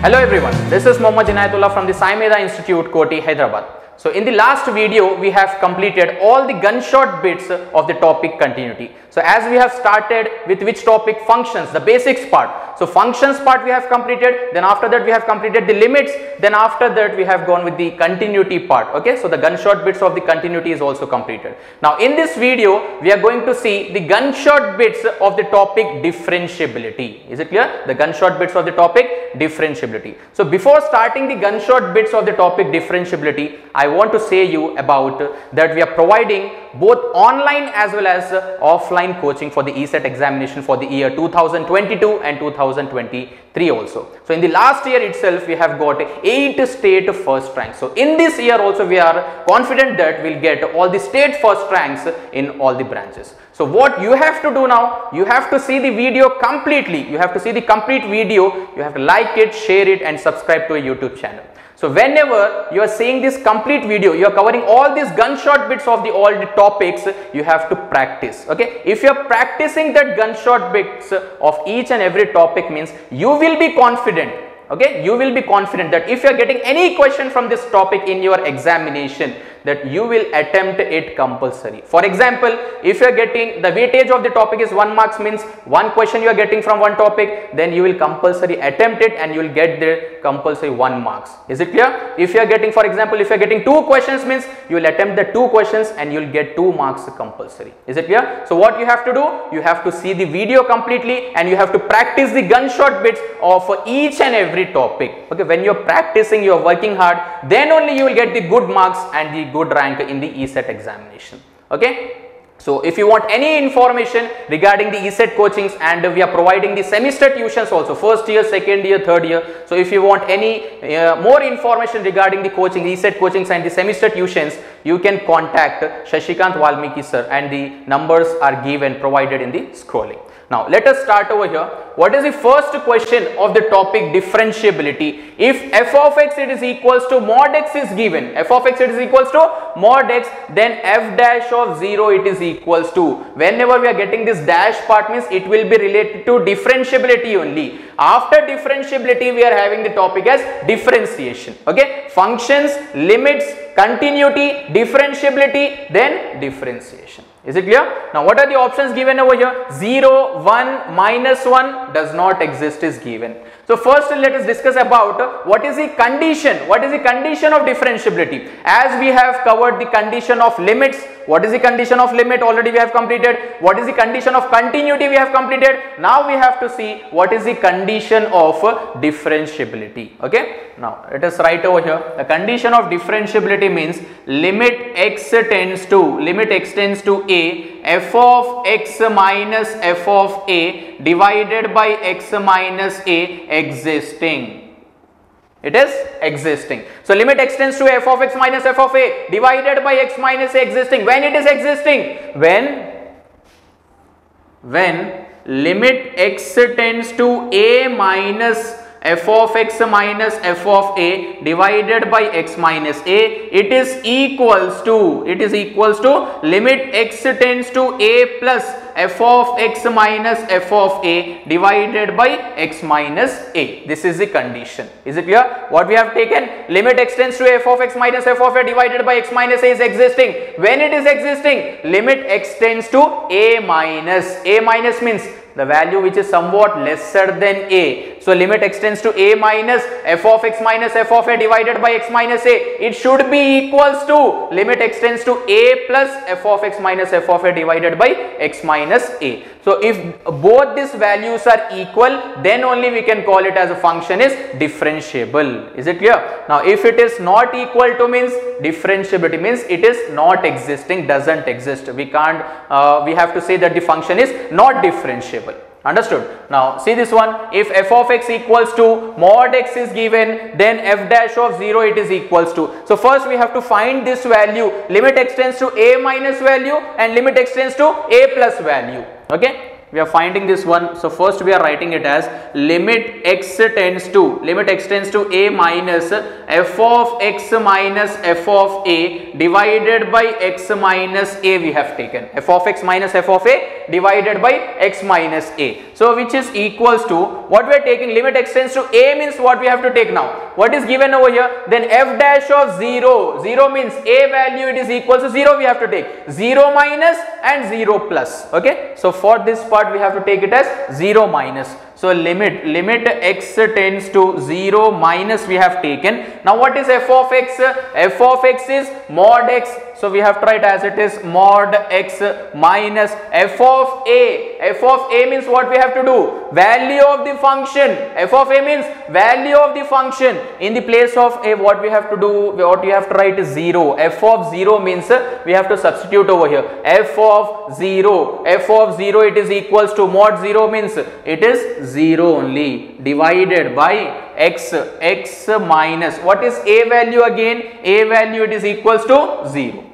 Hello everyone, this is Mohammad Inayatullah from the Saimedha Institute, Koti, Hyderabad. So in the last video, we have completed all the gunshot bits of the topic continuity. So as we have started with which topic? Functions, the basics part. So functions part we have completed, then after that we have completed the limits, then after that we have gone with the continuity part. Okay, so the gunshot bits of the continuity is also completed. Now in this video, we are going to see the gunshot bits of the topic differentiability. Is it clear? The gunshot bits of the topic differentiability. So before starting the gunshot bits of the topic differentiability, I want to say you about that we are providing both online as well as offline coaching for the ECET examination for the year 2022 and 2023 also. So in the last year itself, we have got 8 state first ranks. So in this year also, we are confident that we'll get all the state first ranks in all the branches. So what you have to do now, you have to see the video completely. You have to see the complete video. You have to like it, share it and subscribe to a YouTube channel. So whenever you are seeing this complete video, you are covering all these gunshot bits of all the topics, you have to practice. Okay, if you are practicing that gunshot bits of each and every topic, means you will be confident. Okay, you will be confident that if you are getting any question from this topic in your examination, that you will attempt it compulsory. For example, if you are getting the weightage of the topic is 1 marks, means one question you are getting from one topic, then you will compulsory attempt it and you will get the compulsory 1 marks. Is it clear? If you are getting, for example, if you are getting 2 questions, means you will attempt the 2 questions and you will get 2 marks compulsory. Is it clear? So what you have to do, you have to see the video completely and you have to practice the gunshot bits of each and every topic. Okay, when you are practicing, you are working hard, then only you will get the good marks and the good rank in the ECET examination. Okay. So if you want any information regarding the ECET coachings, and we are providing the semester tuitions also, first year, second year, third year. So if you want any more information regarding the coaching, ECET coachings and the semester tuitions, you can contact SHASHIKANTH VALMIKI Sir, and the numbers are given provided in the scrolling. Now let us start over here. What is the first question of the topic differentiability? If f of x it is equals to mod x is given, f of x it is equals to mod x, then f dash of 0 it is equals to, whenever we are getting this dash part, means it will be related to differentiability only. After differentiability, we are having the topic as differentiation. Okay, functions, limits, continuity, differentiability, then differentiation. Is it clear? Now what are the options given over here? 0, 1, minus 1 does not exist is given. So first let us discuss about what is the condition. What is the condition of differentiability? As we have covered the condition of limits, what is the condition of limit? Already we have completed. What is the condition of continuity? We have completed. Now we have to see what is the condition of differentiability. Okay. Now let us write over here. The condition of differentiability means limit x tends to a, f of x minus f of a divided by x minus a existing. It is existing. So limit x tends to f of x minus f of a divided by x minus a existing. When it is existing? When limit x tends to a minus f of x minus f of a divided by x minus a, it is equals to limit x tends to a plus f of x minus f of a divided by x minus a. This is the condition. Is it clear? What we have taken? Limit x tends to f of x minus f of a divided by x minus a is existing. When it is existing? Limit x tends to a minus. A minus means the value which is somewhat lesser than a. So limit x tends to a minus f of x minus f of a divided by x minus a. It should be equals to limit x tends to a plus f of x minus f of a divided by x minus a. So if both these values are equal, then only we can call it as a function is differentiable. Is it clear? Now if it is not equal to, means differentiability means it is not existing, doesn't exist. We can't, we have to say that the function is not differentiable. Understood? Now see this one. If f of x equals to mod x is given, then f dash of 0 it is equals to. So first we have to find this value, limit x tends to a minus value and limit x tends to a plus value. Okay. we are finding this one. So first we are writing it as limit x tends to a minus f of x minus f of a divided by x minus a we have taken. F of x minus f of a divided by x minus a. So which is equals to what we are taking, limit x tends to a means what we have to take now. What is given over here? Then f dash of 0. 0 means a value it is equal to 0 we have to take. 0 minus and 0 plus. Okay. So for this part we have to take it as 0 minus. So limit x tends to 0 minus we have taken. Now what is f of x? F of x is mod x. So we have to write as it is mod x minus f of a. F of a means what we have to do? Value of the function. F of a means value of the function. In the place of a, what we have to do, what we have to write is 0. F of 0 means we have to substitute over here. F of 0. F of 0 it is equals to mod 0 means it is 0 only divided by x minus what is a value again? A value it is equals to 0.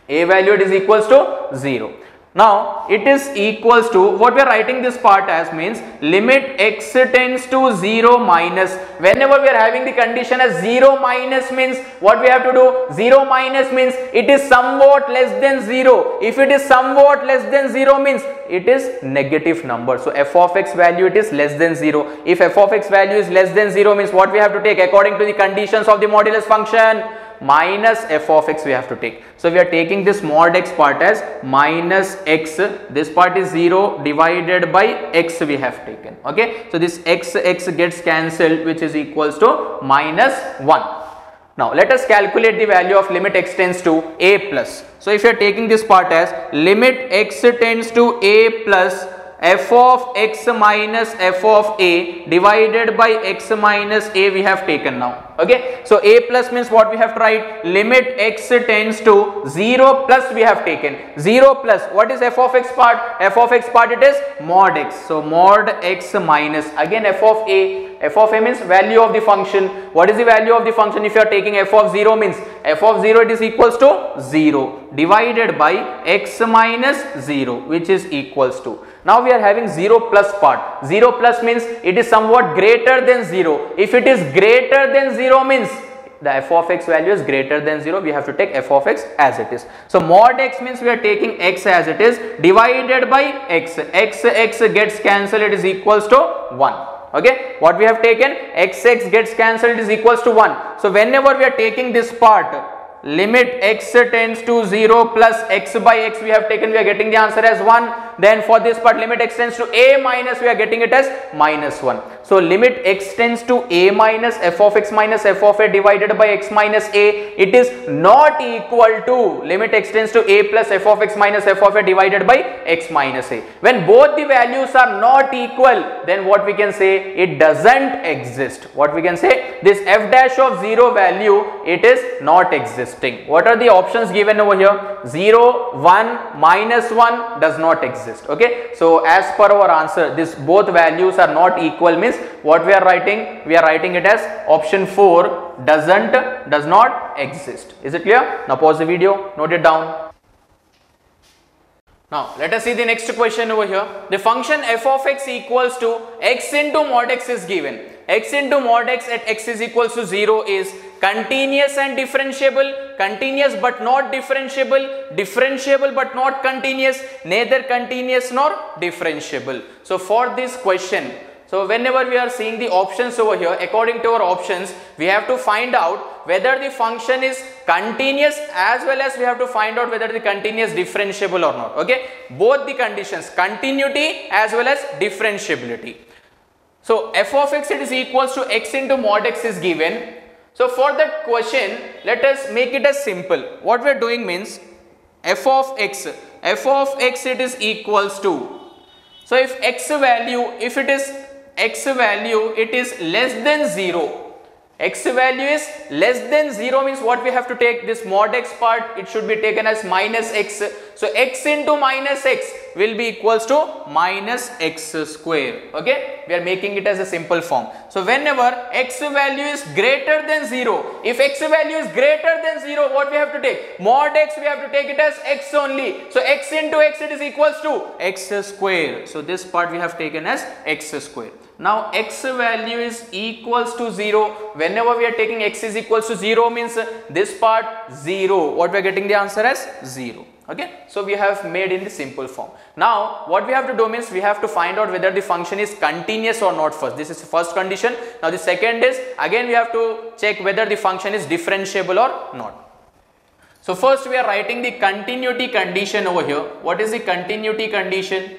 A value it is equals to 0. Now it is equals to what we are writing this part as means limit x tends to 0 minus. Whenever we are having the condition as 0 minus means what we have to do? 0 minus means it is somewhat less than 0. If it is somewhat less than 0 means it is negative number. So f of x value it is less than 0. If f of x value is less than 0 means what we have to take according to the conditions of the modulus function? Minus f of x we have to take. So we are taking this mod x part as minus x. This part is 0 divided by x we have taken. Okay. So this x gets cancelled which is equals to minus 1. Now let us calculate the value of limit x tends to a plus. So if you are taking this part as limit x tends to a plus f of x minus f of a divided by x minus a we have taken now. Okay. So a plus means what we have to write? Limit x tends to 0 plus we have taken. 0 plus what is f of x part? F of x part it is mod x. So mod x minus again f of a. F of a means value of the function. What is the value of the function? If you are taking f of 0 means f of 0 it is equals to 0 divided by x minus 0 which is equals to. Now we are having 0 plus part. 0 plus means it is somewhat greater than 0. If it is greater than 0 means the f of x value is greater than 0. We have to take f of x as it is. So mod x means we are taking x as it is divided by x. X gets cancelled it is equals to 1. Okay, what we have taken? X gets cancelled is equals to 1. So whenever we are taking this part, limit x tends to 0 plus x by x we have taken, we are getting the answer as 1. Then for this part limit x tends to a minus we are getting it as minus 1. So limit x tends to a minus f of x minus f of a divided by x minus a, it is not equal to limit x tends to a plus f of x minus f of a divided by x minus a. When both the values are not equal, then what we can say? It doesn't exist. What we can say? This f dash of 0 value it is not existing. What are the options given over here? 0, 1, minus 1 does not exist. Okay, so as per our answer, this both values are not equal means what we are writing? We are writing it as option 4 does not exist. Is it clear? Now pause the video, note it down. Now let us see the next question over here. The function f of x equals to x into mod x is given. X into mod x at x is equals to 0 is continuous and differentiable, continuous but not differentiable, differentiable but not continuous, neither continuous nor differentiable. So for this question, so whenever we are seeing the options over here, according to our options, we have to find out whether the function is continuous as well as we have to find out whether the continuous differentiable or not. Okay, both the conditions, continuity as well as differentiability. So f of x it is equals to x into mod x is given. So for that question, let us make it as simple. What we are doing means f of x it is equals to, so if x value, if it is x value it is less than 0, x value is less than 0 means what we have to take? This mod x part it should be taken as minus x. So x into minus x, will be equals to minus x square. Okay, we are making it as a simple form. So whenever x value is greater than 0, if x value is greater than 0, what we have to take? Mod x, we have to take it as x only. So x into x, it is equals to x square. So this part we have taken as x square. Now x value is equals to 0. Whenever we are taking x is equals to 0 means this part 0. What we are getting the answer as 0. Okay, so we have made in the simple form. Now what we have to do means we have to find out whether the function is continuous or not first. This is the first condition. Now the second is, again we have to check whether the function is differentiable or not. So first we are writing the continuity condition over here. What is the continuity condition?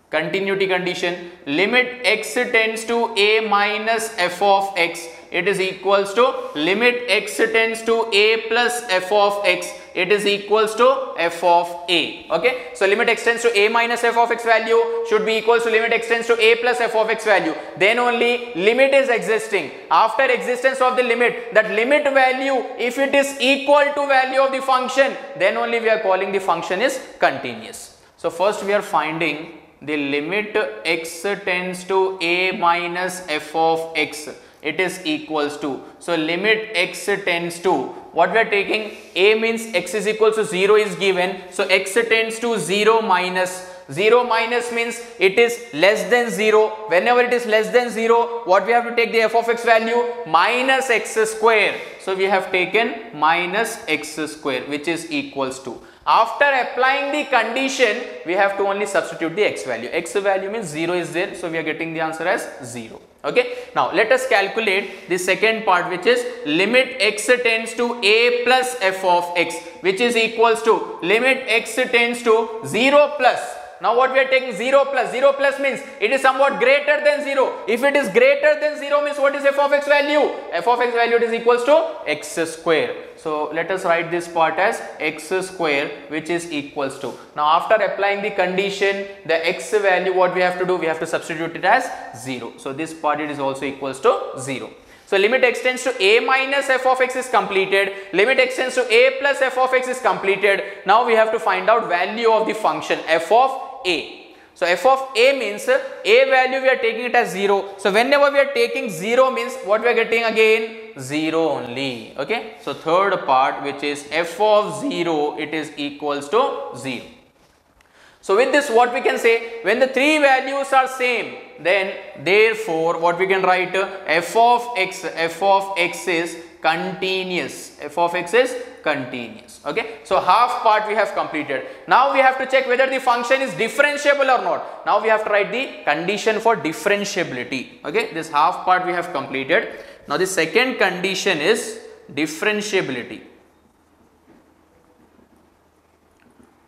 Continuity condition, limit x tends to a minus f of x, it is equals to limit x tends to a plus f of x, it is equals to f of a. Okay, so limit x tends to a minus f of x value should be equals to limit x tends to a plus f of x value. Then only limit is existing. After existence of the limit, that limit value, if it is equal to value of the function, then only we are calling the function is continuous. So first we are finding the limit x tends to a minus f of x, it is equals to, so limit x tends to, what we are taking, a means x is equals to 0 is given, so x tends to 0 minus, 0 minus means it is less than 0. Whenever it is less than 0, what we have to take the f of x value? Minus x square. So we have taken minus x square, which is equals to. After applying the condition, we have to only substitute the x value. X value means 0 is there, so we are getting the answer as 0. Okay. Now let us calculate the second part, which is limit x tends to a plus f of x, which is equals to limit x tends to 0 plus. Now what we are taking? 0 plus. 0 plus means it is somewhat greater than 0. If it is greater than 0 means what is f of x value? F of x value, it is equals to x square. So let us write this part as x square, which is equals to. Now after applying the condition, the x value, what we have to do? We have to substitute it as 0. So this part, it is also equals to 0. So limit x tends to a minus f of x is completed. Limit x tends to a plus f of x is completed. Now we have to find out value of the function f of a. So f of a means a value we are taking it as 0. So whenever we are taking 0 means what we are getting again? 0 only. Okay. So third part, which is f of 0, it is equals to 0. So with this, what we can say, when the three values are same, then therefore what we can write, f of x is continuous. F of x is continuous. Okay. So half part we have completed. Now we have to check whether the function is differentiable or not. Now we have to write the condition for differentiability. Okay. This half part we have completed. Now the second condition is differentiability.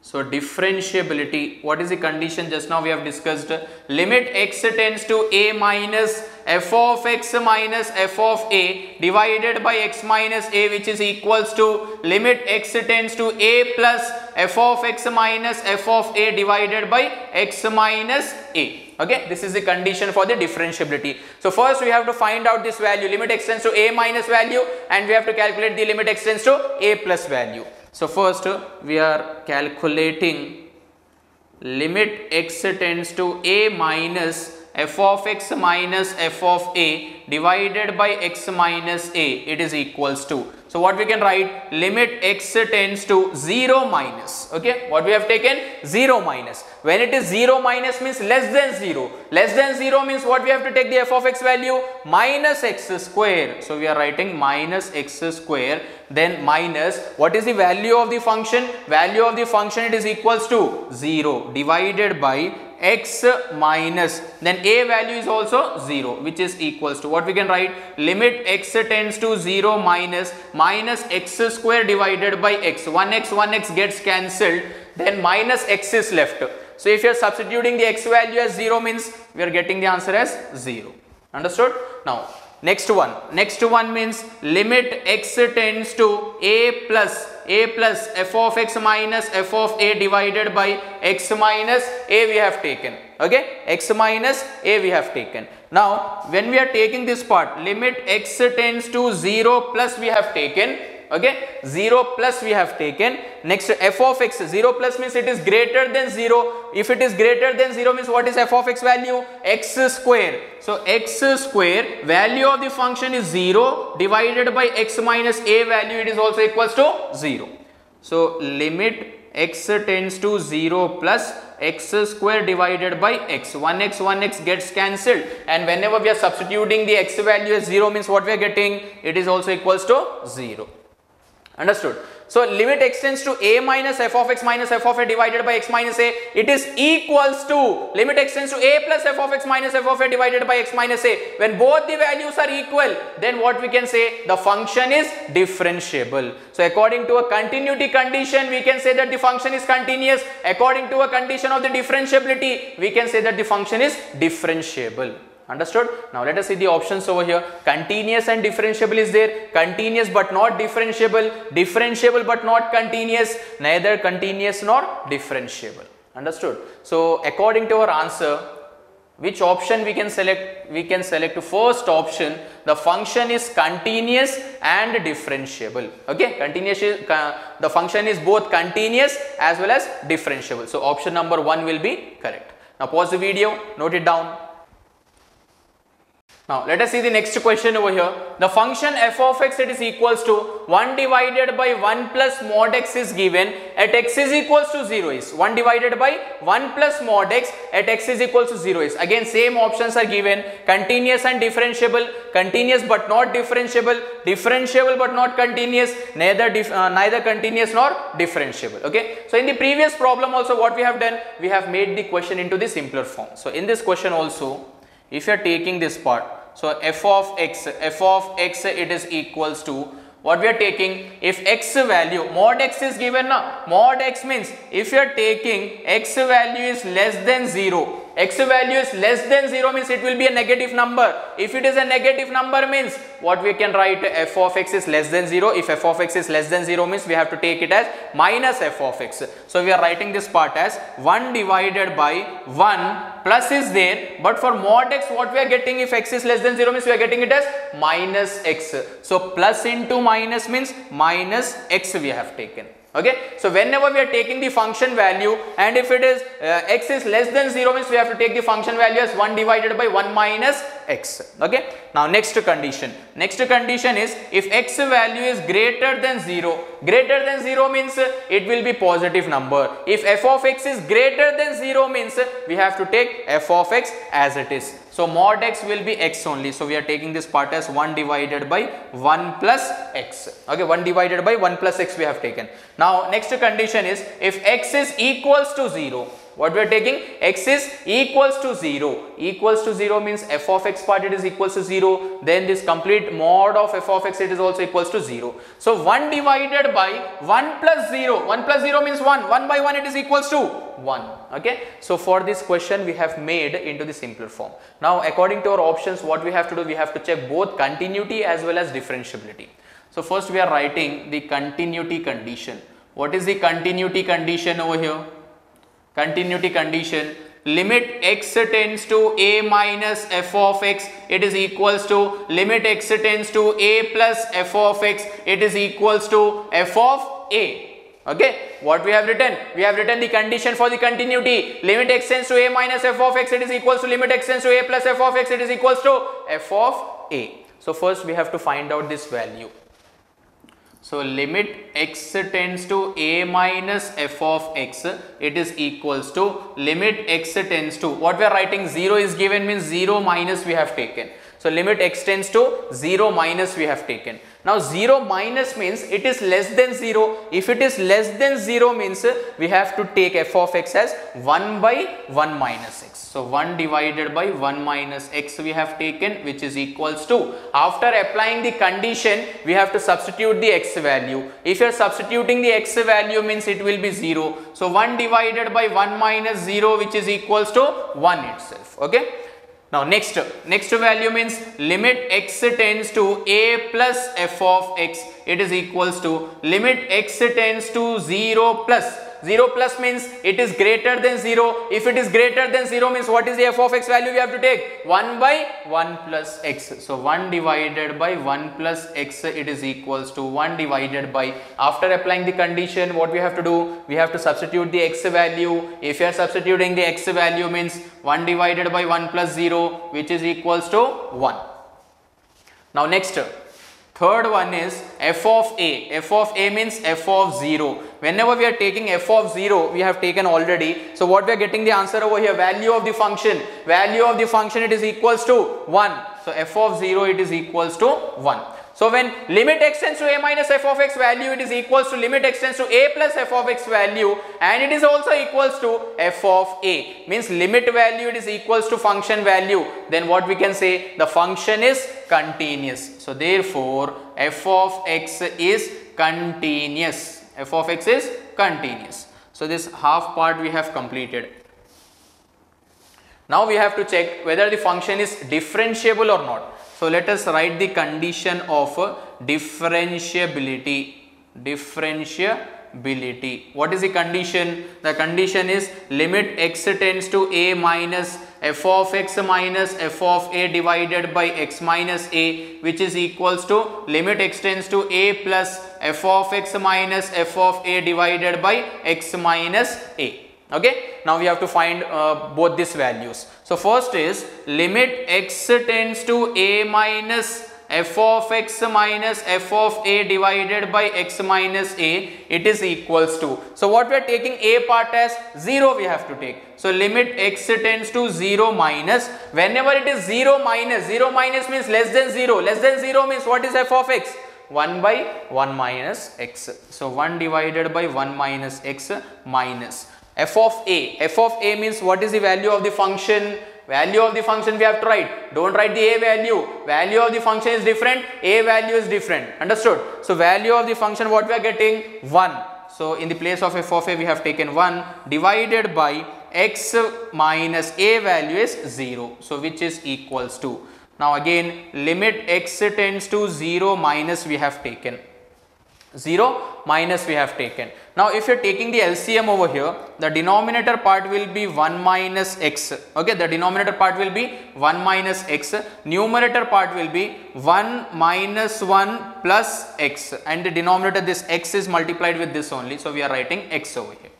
So differentiability, what is the condition? Just now we have discussed, limit x tends to a minus f of x minus f of a divided by x minus a, which is equals to limit x tends to a plus f of x minus f of a divided by x minus a. Okay, this is the condition for the differentiability. So first we have to find out this value, limit x tends to a minus value, and we have to calculate the limit x tends to a plus value. So first we are calculating limit x tends to a minus f of x minus f of a divided by x minus a, it is equals to. So what we can write, limit x tends to 0 minus. Okay, what we have taken? 0 minus. When it is 0 minus means less than 0. Less than 0 means what we have to take the f of x value? Minus x square. So we are writing minus x square, then minus, what is the value of the function? Value of the function, it is equals to 0 divided by x minus, then a value is also 0, which is equals to, what we can write, limit x tends to 0 minus x square divided by x. 1x gets cancelled, then minus x is left. So if you are substituting the x value as 0 means we are getting the answer as 0. Understood? Now next one means limit x tends to a plus f of x minus f of a divided by x minus a we have taken. Okay, x minus a we have taken. Now when we are taking this part, limit x tends to 0 plus we have taken, Okay, 0 plus we have taken. Next, f of x, 0 plus means it is greater than 0. If it is greater than 0 means what is f of x value? X square. So x square, value of the function is 0 divided by x minus a value, it is also equals to 0. So limit x tends to 0 plus x square divided by x. 1x gets cancelled, and whenever we are substituting the x value as 0 means what we are getting? It is also equals to 0. Understood? So limit x tends to a minus f of x minus f of a divided by x minus a, it is equals to limit x tends to a plus f of x minus f of a divided by x minus a. When both the values are equal, then what we can say? The function is differentiable. So according to a continuity condition, we can say that the function is continuous. According to a condition of the differentiability, we can say that the function is differentiable. Understood? Now let us see the options over here. Continuous and differentiable is there. Continuous but not differentiable. Differentiable but not continuous. Neither continuous nor differentiable. Understood? So according to our answer, which option we can select? We can select the first option. The function is continuous and differentiable. Okay, continuous is, the function is both continuous as well as differentiable. So option number 1 will be correct. Now pause the video, note it down. Now let us see the next question over here. The function f of x, it is equals to 1 divided by 1 plus mod x is given at x is equals to 0 is 1 divided by 1 plus mod x at x is equals to 0 is. Again same options are given, continuous and differentiable, continuous but not differentiable, differentiable but not continuous, neither continuous nor differentiable. Okay. So in the previous problem also what we have done, we have made the question into the simpler form. So in this question also, if you are taking this part, so f of x it is equals to what we are taking. If x value, mod x is given now, mod x means if you are taking x value is less than 0, x value is less than 0 means it will be a negative number. If it is a negative number means what we can write, f of x is less than 0. If f of x is less than 0 means we have to take it as minus f of x. So we are writing this part as 1 divided by 1 plus is there, but for mod x what we are getting, if x is less than 0 means we are getting it as minus x. So plus into minus means minus x we have taken. Okay, so whenever we are taking the function value and if it is x is less than 0 means we have to take the function value as 1 divided by 1 minus x. Okay, now next condition. Next condition is if x value is greater than 0. Greater than 0 means it will be positive number. If f of x is greater than 0 means we have to take f of x as it is. So mod x will be x only. So we are taking this part as 1 divided by 1 plus x. Okay, 1 divided by 1 plus x we have taken. Now next condition is if x is equals to 0. What we are taking? X is equals to 0. Equals to 0 means f of x part it is equals to 0. Then this complete mod of f of x it is also equals to 0. So 1 divided by 1 plus 0. 1 plus 0 means 1. 1 by 1 it is equals to 1. Okay. So for this question we have made into the simpler form. Now according to our options what we have to do? We have to check both continuity as well as differentiability. So first we are writing the continuity condition. What is the continuity condition over here? Continuity condition, limit x tends to a minus f of x, it is equals to limit x tends to a plus f of x, it is equals to f of a. Okay, what we have written? We have written the condition for the continuity. Limit x tends to a minus f of x, it is equals to limit x tends to a plus f of x, it is equals to f of a. So first we have to find out this value. So limit x tends to a minus f of x, it is equals to limit x tends to, what we are writing, 0 is given means 0 minus we have taken. So limit x tends to 0 minus we have taken. Now 0 minus means it is less than 0. If it is less than 0 means we have to take f of x as 1 by 1 minus x. So 1 divided by 1 minus x we have taken, which is equals to, after applying the condition we have to substitute the x value. If you are substituting the x value means it will be 0. So 1 divided by 1 minus 0 which is equals to 1 itself. Okay. Now next value means limit x tends to a plus f of x, it is equals to limit x tends to 0 plus 0 plus means it is greater than 0. If it is greater than 0 means what is the f of x value we have to take? 1 by 1 plus x. So 1 divided by 1 plus x, it is equals to 1 divided by, after applying the condition, what we have to do? We have to substitute the x value. If you are substituting the x value means 1 divided by 1 plus 0, which is equals to 1. Now next, third one is f of a. F of a means f of 0. Whenever we are taking f of 0, we have taken already. So what we are getting the answer over here? Value of the function. Value of the function, it is equals to 1. So f of 0, it is equals to 1. So when limit x tends to a minus f of x value, it is equals to limit x tends to a plus f of x value, and it is also equals to f of a. Means limit value, it is equals to function value. Then what we can say? The function is continuous. So therefore f of x is continuous. F of x is continuous. So this half part we have completed. Now we have to check whether the function is differentiable or not. So let us write the condition of differentiability. Differentiability. What is the condition? The condition is limit x tends to a minus f of x minus f of a divided by x minus a, which is equals to limit x tends to a plus f of x minus f of a divided by x minus a. Okay, now we have to find both these values. So first is limit x tends to a minus f of x minus f of a divided by x minus a, it is equals to. So what we are taking a part as 0 we have to take. So limit x tends to 0 minus, whenever it is 0 minus means less than 0. Less than 0 means what is f of x? 1 by 1 minus x. So 1 divided by 1 minus x minus f of a. F of a means what is the value of the function? Value of the function we have to write. Don't write the a value. Value of the function is different. A value is different. Understood? So value of the function what we are getting? 1. So in the place of f of a we have taken 1 divided by x minus a value is 0. So which is equals to. Now again limit x tends to 0 minus we have taken. 0 minus we have taken. Now if you are taking the LCM over here, the denominator part will be 1 minus x. Okay, the denominator part will be 1 minus x. Numerator part will be 1 minus 1 plus x, and the denominator, this x is multiplied with this only. So we are writing x over here.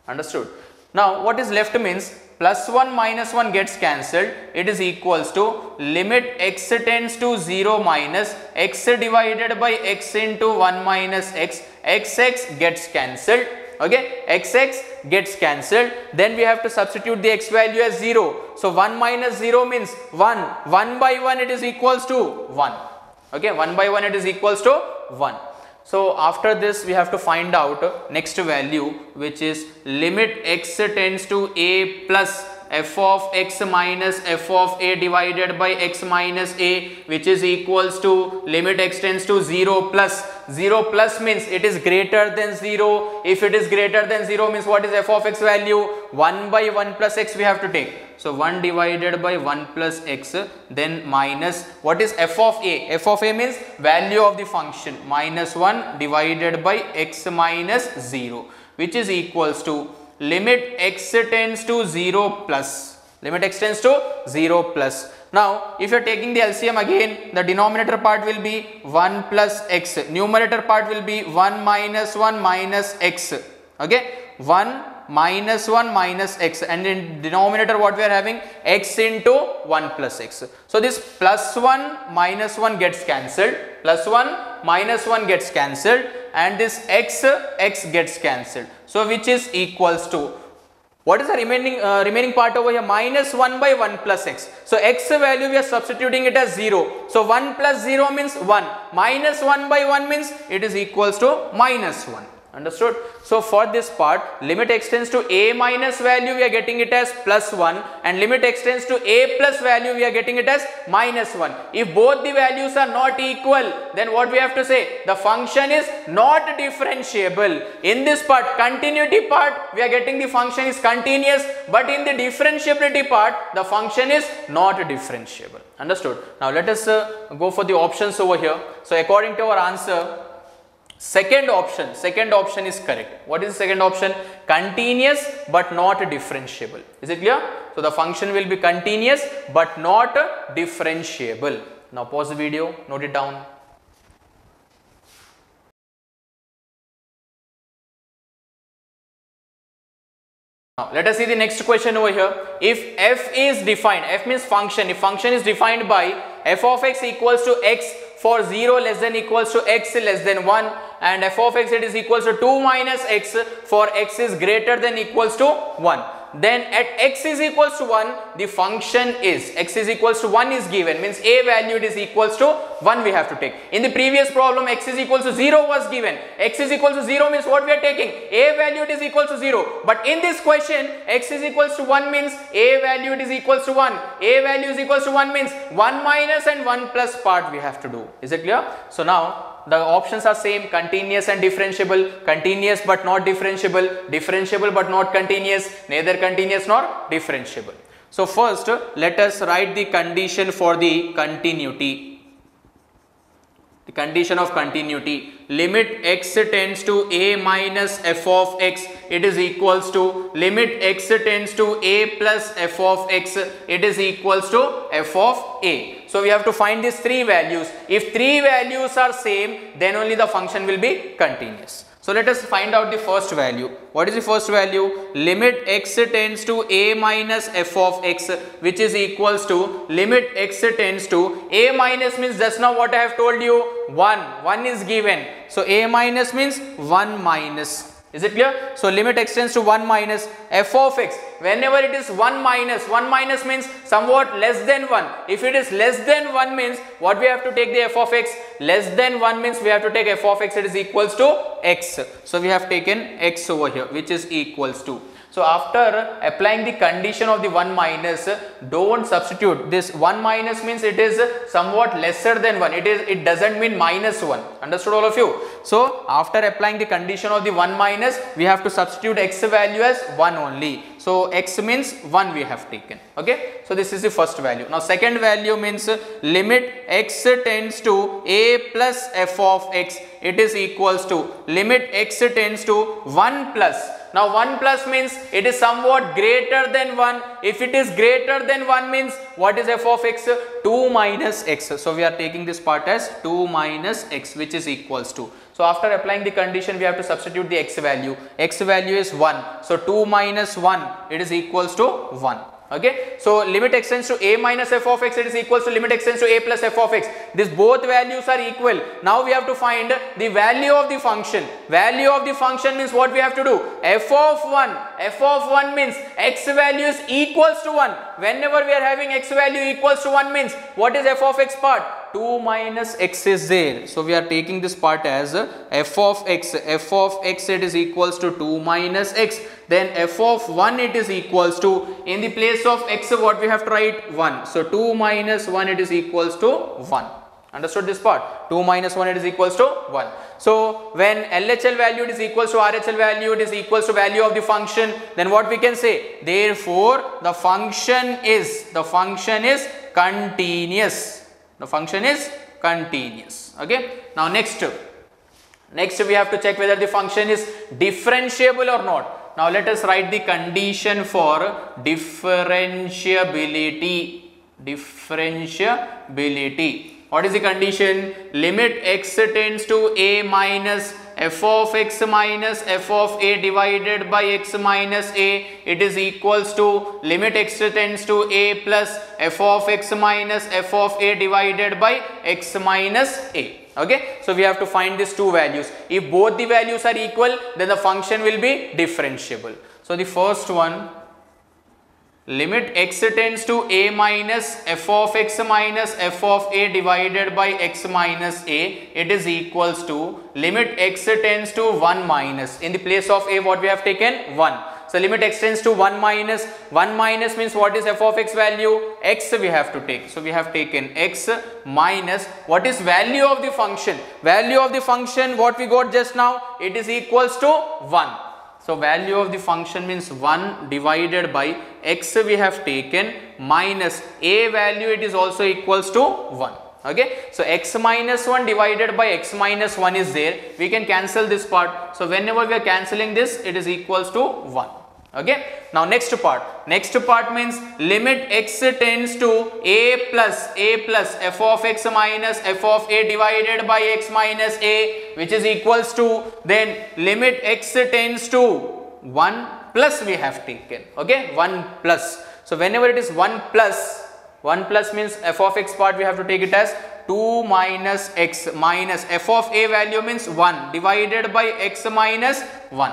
Understood? Now what is left means plus 1 minus 1 gets cancelled. It is equals to limit x tends to 0 minus x divided by x into 1 minus x. Xx gets cancelled. Okay, xx gets cancelled. Then we have to substitute the x value as 0. So 1 minus 0 means 1. 1 by 1 it is equals to 1. Okay, 1 by 1 it is equals to 1. So after this we have to find out next value, which is limit x tends to a plus f of x minus f of a divided by x minus a, which is equals to limit x tends to 0 plus. 0 plus means it is greater than 0. If it is greater than 0 means what is f of x value? 1 by 1 plus x we have to take. So 1 divided by 1 plus x, then minus what is f of a? F of a means value of the function, minus 1 divided by x minus 0, which is equals to limit x tends to 0 plus. Limit x tends to 0 plus. Now if you are taking the LCM again, the denominator part will be 1 plus x. Numerator part will be 1 minus 1 minus x. Okay, 1 minus 1 minus x, and in denominator what we are having? X into 1 plus x. So this plus 1 minus 1 gets cancelled. Plus 1 minus 1 gets cancelled, and this x gets cancelled. So which is equals to, what is the remaining part over here? Minus 1 by 1 plus x. So x value we are substituting it as 0. So 1 plus 0 means 1. Minus 1 by 1 means it is equals to minus 1. Understood? So for this part, limit x tends to a minus value we are getting it as plus 1, and limit x tends to a plus value we are getting it as minus 1. If both the values are not equal, then what we have to say? The function is not differentiable. In this part, continuity part, we are getting the function is continuous, but in the differentiability part, the function is not differentiable. Understood? Now let us go for the options over here. So according to our answer, Second option is correct. What is the second option? Continuous but not differentiable. Is it clear? So the function will be continuous but not differentiable. Now pause the video, note it down. Now let us see the next question over here. If f is defined, f means function, if function is defined by f of x equals to x for 0 less than equals to x less than 1, and f of x it is equals to 2 minus x for x is greater than equals to 1. Then at x is equals to 1, the function is, x is equals to 1 is given, means a value it is equals to 1 we have to take. In the previous problem x is equals to 0 was given. X is equals to 0 means what we are taking? A value it is equals to 0. But in this question x is equals to 1 means a value it is equals to 1. A value is equals to 1 means 1 minus and 1 plus part we have to do. Is it clear? So now the options are same, continuous and differentiable, continuous but not differentiable, differentiable but not continuous, neither continuous nor differentiable. So first let us write the condition for the continuity. The condition of continuity, limit x tends to a minus f of x, it is equals to limit x tends to a plus f of x, it is equals to f of a. So we have to find these three values. If three values are same, then only the function will be continuous. So let us find out the first value. What is the first value? Limit x tends to a minus f of x, which is equals to limit x tends to a minus means just now what I have told you, 1 is given. So a minus means 1 minus. Is it clear? So limit x tends to 1 minus f of x. Whenever it is 1 minus means somewhat less than 1. If it is less than 1 means what we have to take the f of x? Less than 1 means we have to take f of x, it is equals to x. So we have taken x over here, which is equals to. So after applying the condition of the 1 minus, don't substitute. This 1 minus means it is somewhat lesser than 1. It doesn't mean minus 1. Understood all of you? So after applying the condition of the 1 minus, we have to substitute x value as 1 only. So x means 1 we have taken. Okay. So this is the first value. Now second value means limit x tends to a plus f of x, it is equals to limit x tends to 1 plus. Now 1 plus means it is somewhat greater than 1. If it is greater than 1 means what is f of x? 2 minus x. So we are taking this part as 2 minus x, which is equals to. So after applying the condition, we have to substitute the x value. X value is 1. So 2 minus 1, it is equals to 1. Okay. So limit x tends to a minus f of x, it is equals to limit x tends to a plus f of x. These both values are equal. Now we have to find the value of the function. Value of the function means what we have to do? F of 1. F of 1 means x value is equals to 1. Whenever we are having x value equals to 1 means what is f of x part? 2 minus x is there. So we are taking this part as f of x. F of x it is equals to 2 minus x. Then f of 1 it is equals to, in the place of x what we have to write? 1. So 2 minus 1 it is equals to 1. Understood this part? 2 minus 1 it is equals to 1. So when LHL value it is equals to RHL value, it is equals to value of the function, then what we can say? Therefore the function is continuous. The function is continuous. Okay. Now next we have to check whether the function is differentiable or not. Now let us write the condition for differentiability. What is the condition? Limit x tends to a minus f of x minus f of a divided by x minus a, it is equals to limit x tends to a plus f of x minus f of a divided by x minus a. Okay. So we have to find these two values. If both the values are equal, then the function will be differentiable. So the first one, limit x tends to a minus f of x minus f of a divided by x minus a, it is equals to limit x tends to 1 minus. In the place of a what we have taken? 1. So limit x tends to 1 minus. 1 minus means what is f of x value? X we have to take. So we have taken x minus what is value of the function? Value of the function what we got just now? It is equals to 1. So value of the function means 1 divided by x we have taken minus a value, it is also equals to 1. Okay, so x minus 1 divided by x minus 1 is there. We can cancel this part. So whenever we are cancelling this, it is equals to 1. Okay, now next part means limit x tends to a plus f of x minus f of a divided by x minus a, which is equals to, then limit x tends to 1 plus we have taken. Okay, 1 plus. So whenever it is 1 plus means f of x part we have to take it as 2 minus x minus f of a value means 1 divided by x minus 1.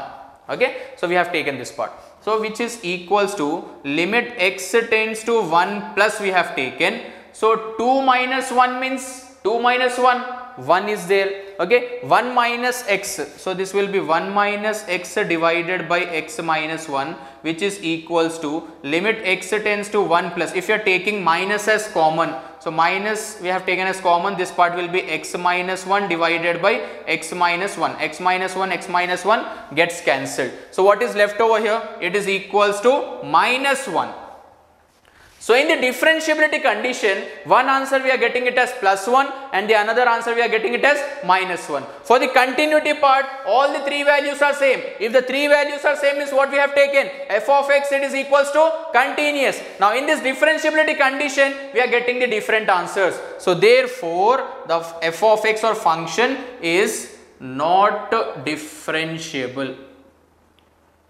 Okay, so we have taken this part. So which is equals to limit x tends to 1 plus we have taken. So 2 minus 1 means 2 minus 1 is there. Okay, 1 minus x. So this will be 1 minus x divided by x minus 1, which is equals to limit x tends to 1 plus. If you are taking minus as common, so minus we have taken as common, this part will be x minus 1 divided by x minus 1. X minus 1 gets cancelled. So what is left over here? It is equals to minus 1. So in the differentiability condition, one answer we are getting it as plus 1 and the another answer we are getting it as minus 1. For the continuity part, all the three values are same. If the three values are same, is what we have taken. F of x, it is equals to continuous. Now in this differentiability condition, we are getting the different answers. So therefore, the f of x or function is not differentiable.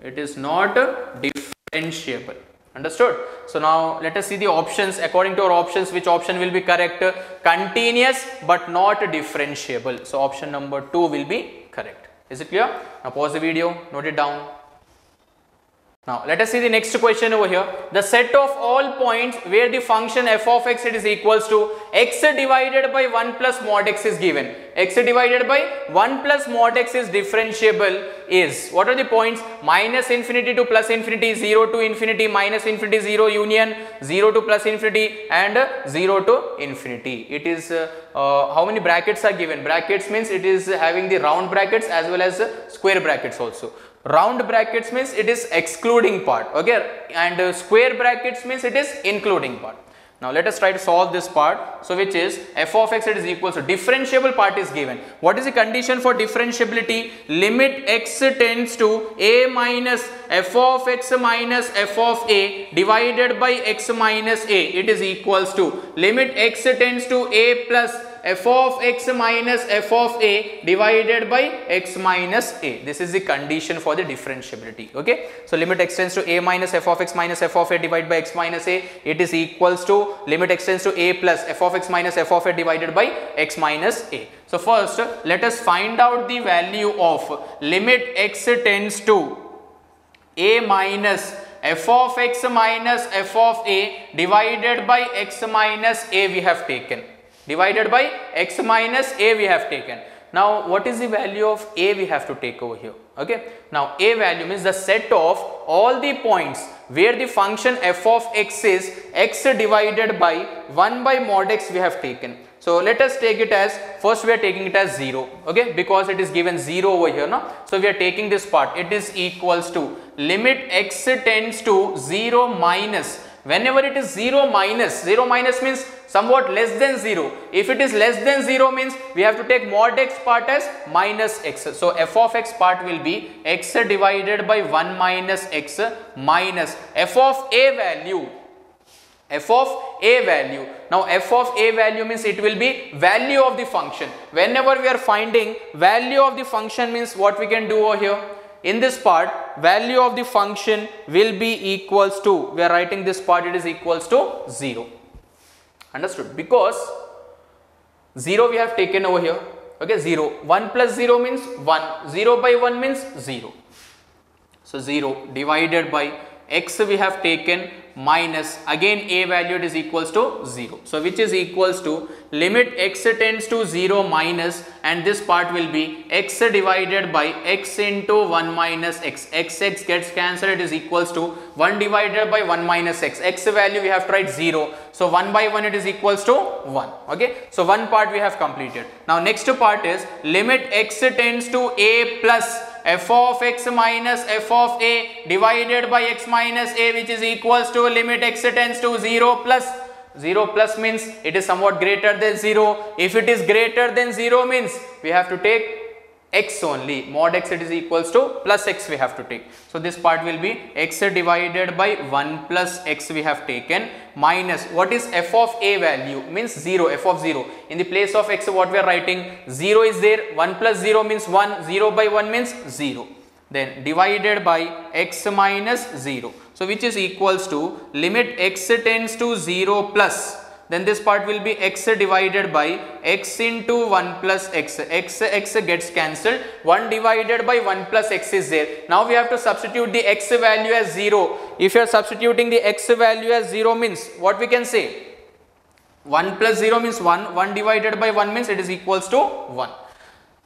It is not differentiable. Understood? So now let us see the options. According to our options, which option will be correct? Continuous but not differentiable. So option number 2 will be correct. Is it clear? Now pause the video, note it down. Now let us see the next question over here. The set of all points where the function f of x it is equals to x divided by 1 plus mod x is given. X divided by 1 plus mod x is differentiable is, what are the points? Minus infinity to plus infinity, 0 to infinity, minus infinity, 0 union, 0 to plus infinity and 0 to infinity. It is how many brackets are given? Brackets means it is having the round brackets as well as square brackets also. Round brackets means it is excluding part, okay, and square brackets means it is including part. Now let us try to solve this part. So which is f of x it is equals to differentiable part is given. What is the condition for differentiability? Limit x tends to a minus f of x minus f of a divided by x minus a, it is equals to limit x tends to a plus f of x minus f of a divided by x minus a. This is the condition for the differentiability. Okay, so limit x tends to a minus f of x minus f of a divided by x minus a, it is equals to limit x tends to a plus f of x minus f of a divided by x minus a. So first let us find out the value of limit x tends to a minus f of x minus f of a divided by x minus a we have taken. Divided by x minus a we have taken. Now what is the value of a we have to take over here? Okay, now a value means the set of all the points where the function f of x is x divided by 1 by mod x we have taken. So let us take it as, first we are taking it as 0, okay, because it is given 0 over here now. So we are taking this part, it is equals to limit x tends to 0 minus, whenever it is 0 minus means somewhat less than 0. If it is less than 0 means we have to take mod x part as minus x. So f of x part will be x divided by 1 minus x minus f of a value. F of a value. Now f of a value means it will be value of the function. Whenever we are finding value of the function means what we can do over here? In this part, value of the function will be equals to, we are writing this part, it is equals to 0. Understood? Because 0 we have taken over here. Okay, 0. 1 plus 0 means 1. 0 by 1 means 0. So 0 divided by x we have taken minus, again a value it is equals to 0. So which is equals to limit x tends to 0 minus, and this part will be x divided by x into 1 minus x. X gets cancelled, it is equals to 1 divided by 1 minus x. X value we have to write 0. So 1 by 1 it is equals to 1. Okay. So one part we have completed. Now next part is limit x tends to a plus f of x minus f of a divided by x minus a, which is equals to limit x tends to 0 plus 0 plus means it is somewhat greater than 0. If it is greater than 0 means we have to take x only, mod x it is equals to plus x we have to take. So this part will be x divided by 1 plus x we have taken minus what is f of a value means 0, f of 0. In the place of x what we are writing, 0 is there, 1 plus 0 means 1, 0 by 1 means 0. Then divided by x minus 0. So which is equals to limit x tends to 0 plus. Then this part will be x divided by x into 1 plus x. X gets cancelled. 1 divided by 1 plus x is there. Now we have to substitute the x value as 0. If you are substituting the x value as 0 means what we can say? 1 plus 0 means 1. 1 divided by 1 means it is equals to 1.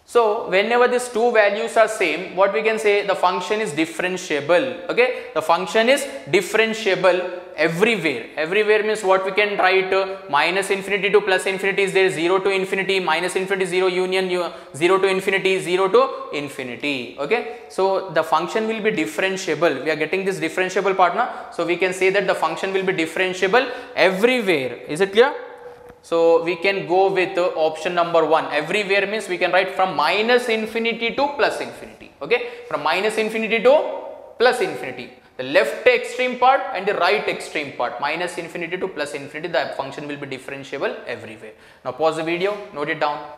So whenever these two values are same, what we can say, the function is differentiable. Okay, the function is differentiable everywhere. Everywhere means what we can write, minus infinity to plus infinity is there, 0 to infinity, minus infinity 0 union 0 to infinity, 0 to infinity. Okay, so the function will be differentiable. We are getting this differentiable part now. So we can say that the function will be differentiable everywhere. Is it clear? So we can go with option number 1. Everywhere means we can write from minus infinity to plus infinity. Okay, from minus infinity to plus infinity. The left extreme part and the right extreme part, minus infinity to plus infinity, the function will be differentiable everywhere. Now pause the video, note it down.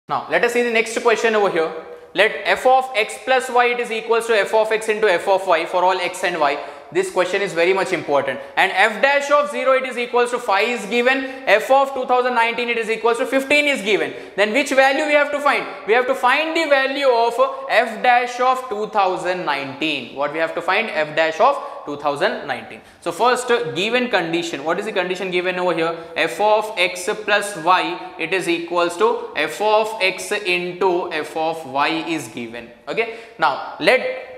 Now let us see the next question over here. Let f of x plus y it is equals to f of x into f of y for all x and y. This question is very much important. And f dash of 0 it is equals to 5 is given. F of 2019 it is equals to 15 is given. Then which value we have to find? We have to find the value of f dash of 2019. What we have to find? F dash of 2019. So first given condition. What is the condition given over here? F of x plus y it is equals to f of x into f of y is given. Okay. Now let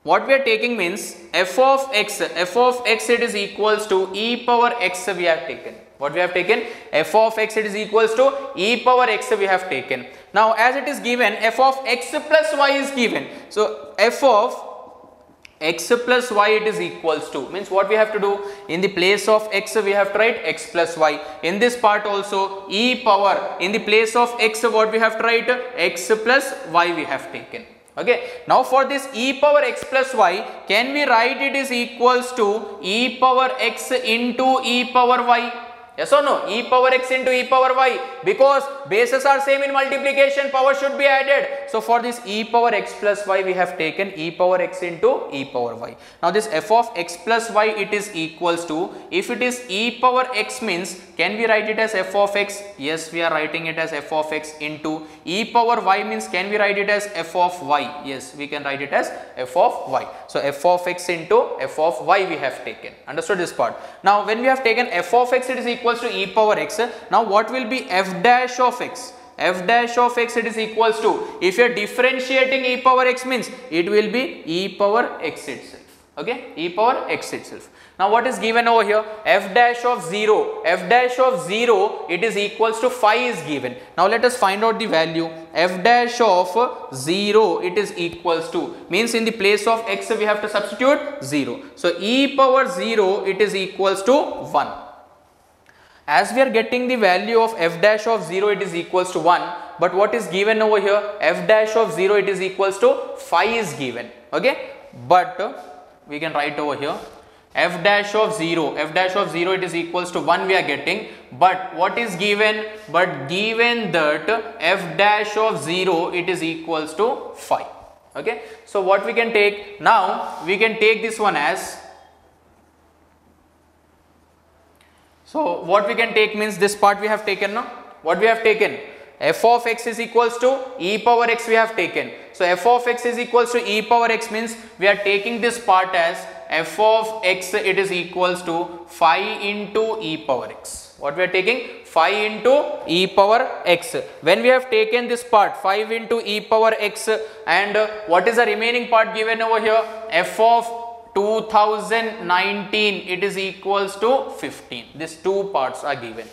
what we are taking means f of x it is equals to e power x we have taken. What we have taken? F of x it is equals to e power x we have taken. Now as it is given, f of x plus y is given. So f of x plus y it is equals to, means what we have to do, in the place of x we have to write x plus y. In this part also e power, in the place of x what we have to write, x plus y we have taken. Okay. Now for this e power x plus y, can we write it is equals to e power x into e power y? Yes or no? E power x into e power y, because bases are same in multiplication, power should be added. So for this e power x plus y we have taken e power x into e power y. Now this f of x plus y it is equals to, if it is e power x means can we write it as f of x? Yes, we are writing it as f of x into e power y means can we write it as f of y? Yes, we can write it as f of y. So f of x into f of y we have taken. Understood this part? Now when we have taken f of x it is equals to e power x. Now what will be f dash of x? F dash of x it is equals to, if you are differentiating e power x means it will be e power x itself. Okay, e power x itself. Now what is given over here? F dash of 0. F dash of 0 it is equals to 5 is given. Now let us find out the value. F dash of 0 it is equals to, means in the place of x we have to substitute 0. So e power 0 it is equals to 1. As we are getting the value of f dash of 0 it is equals to 1, but what is given over here? F dash of 0 it is equals to 5 is given. Okay, but we can write over here f dash of 0 it is equals to 1 we are getting, but what is given? But given that f dash of 0 it is equals to 5. Okay, so what we can take now, we can take this one as, so what we can take means this part we have taken now. What we have taken? F of x is equals to e power x we have taken. So f of x is equals to e power x means we are taking this part as f of x it is equals to 5 into e power x. What we are taking? 5 into e power x. When we have taken this part 5 into e power x, and what is the remaining part given over here? F of 2019 it is equals to 15. These two parts are given.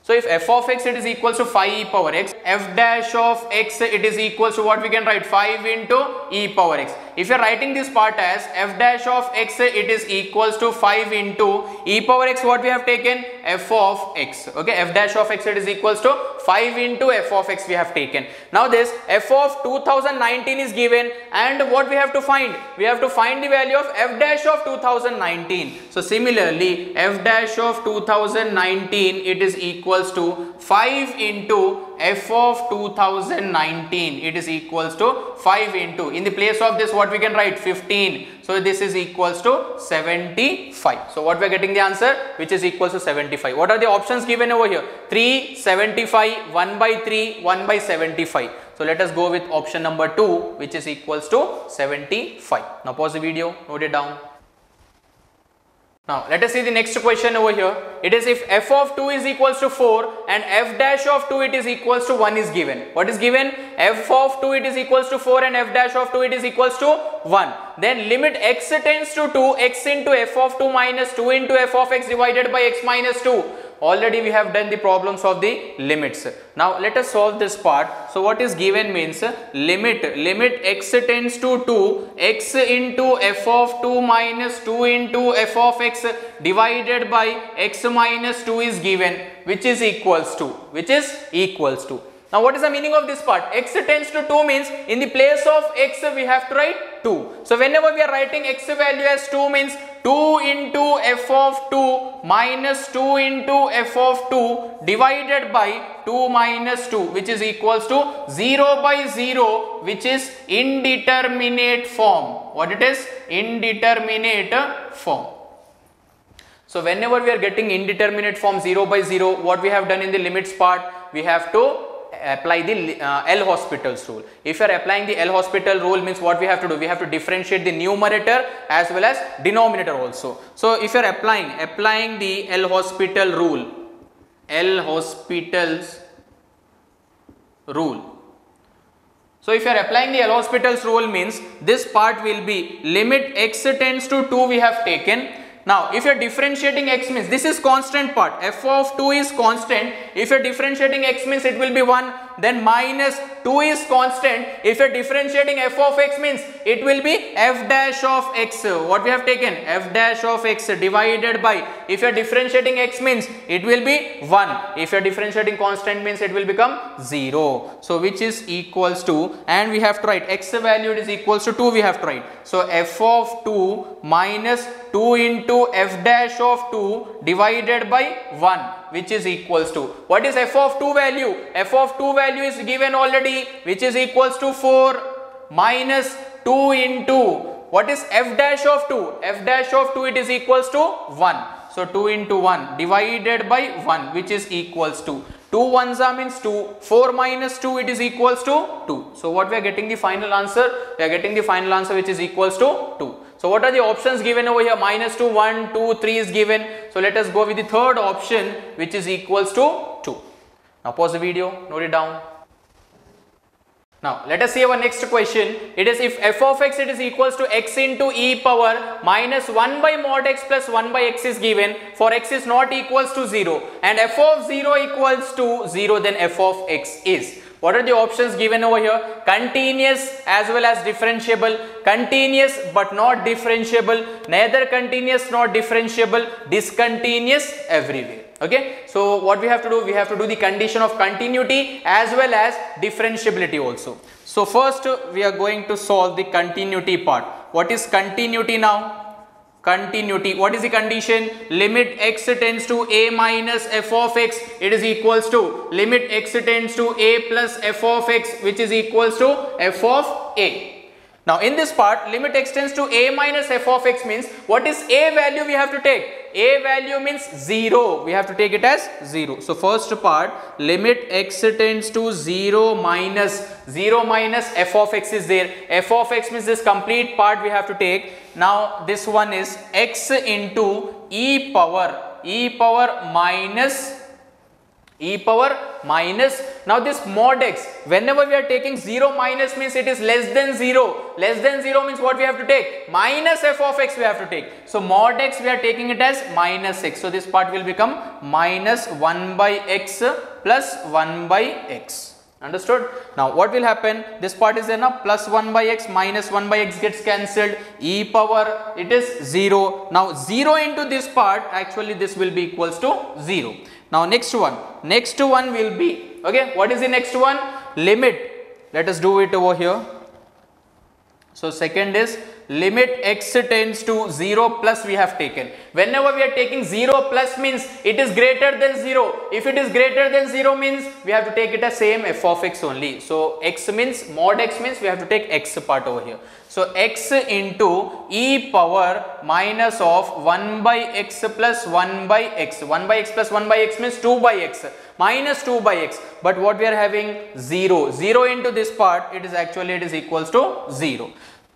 So if f of x it is equals to 5 e power x, f dash of x it is equals to what we can write, 5 into e power x. If you are writing this part as f dash of x it is equals to 5 into e power x, what we have taken, f of x. Okay, f dash of x it is equals to 5 into f of x we have taken. Now this f of 2019 is given, and what we have to find? We have to find the value of f dash of 2019. So similarly, f dash of 2019 it is equals to 5 into f of 2019. It is equals to 5 into, in the place of this what we can write, 15. So this is equals to 75. So what we are getting the answer, which is equals to 75. What are the options given over here? 3, 75, 1 by 3, 1 by 75. So let us go with option number 2, which is equals to 75. Now pause the video, note it down. Now let us see the next question over here. It is if f of 2 is equals to 4 and f dash of 2 it is equals to 1 is given. What is given? F of 2 it is equals to 4 and f dash of 2 it is equals to 1. Then limit x tends to 2, x into f of 2 minus 2 into f of x divided by x minus 2. Already we have done the problems of the limits. Now let us solve this part. So what is given means limit x tends to 2, x into f of 2 minus 2 into f of x divided by x minus 2 is given, which is equals to. Now what is the meaning of this part? X tends to 2 means in the place of x we have to write 2. So whenever we are writing x value as 2 means 2 into f of 2 minus 2 into f of 2 divided by 2 minus 2, which is equals to 0 by 0, which is indeterminate form. What it is? Indeterminate form. So whenever we are getting indeterminate form 0 by 0, what we have done in the limits part, we have to apply the L'Hospital's rule. If you are applying the L'Hospital rule means what we have to do? We have to differentiate the numerator as well as denominator also. So if you are applying the L'Hospital rule, L'Hospital's rule. So if you are applying the L'Hospital's rule means this part will be limit x tends to 2 we have taken. Now if you are differentiating x means this is constant part, f of 2 is constant. If you are differentiating x means it will be 1, then minus 2 is constant. If you are differentiating f of x means it will be f dash of x. What we have taken? F dash of x divided by, if you are differentiating x means it will be 1. If you are differentiating constant means it will become 0. So which is equals to, and we have to write x value is equals to 2 we have to write. So f of 2 minus 2 into f dash of 2 divided by 1, which is equals to, what is f of 2 value? F of 2 value is given already, which is equals to 4 minus 2 into, what is f dash of 2? F dash of 2 it is equals to 1. So 2 into 1 divided by 1, which is equals to 2 ones are means 2, 4 minus 2 it is equals to 2. So what we are getting the final answer? We are getting the final answer which is equals to 2. So what are the options given over here? Minus 2, 1, 2, 3 is given. So let us go with the third option which is equals to 2. Now pause the video, note it down. Now let us see our next question. It is if f of x it is equals to x into e power minus 1 by mod x plus 1 by x is given for x is not equals to 0 and f of 0 equals to 0, then f of x is. What are the options given over here? Continuous as well as differentiable, continuous but not differentiable, neither continuous nor differentiable, discontinuous everywhere. Okay, so what we have to do? We have to do the condition of continuity as well as differentiability also. So first we are going to solve the continuity part. What is continuity now? Continuity, what is the condition? Limit x tends to a minus f of x, it is equals to limit x tends to a plus f of x, which is equals to f of a. Now in this part, limit x tends to a minus f of x means what is a value we have to take? A value means 0, we have to take it as 0. So first part, limit x tends to 0 minus f of x is there. F of x means this complete part we have to take. Now this one is x into e power minus minus. Now this mod x, whenever we are taking 0 minus means it is less than 0. Less than 0 means what we have to take? Minus f of x we have to take. So mod x we are taking it as minus x. So this part will become minus 1 by x plus 1 by x. Understood? Now what will happen? This part is there now, plus 1 by x minus 1 by x gets cancelled, e power it is 0. Now 0 into this part, actually this will be equals to 0. Now next one will be, okay, what is the next one? Limit. Let us do it over here. So second is limit x tends to 0 plus we have taken. Whenever we are taking 0 plus means it is greater than 0. If it is greater than 0 means we have to take it as same f of x only. So x means, mod x means we have to take x part over here. So x into e power minus of 1 by x plus 1 by x. 1 by x plus 1 by x means 2 by x minus 2 by x. But what we are having? 0. 0 into this part, it is actually, it is equals to 0.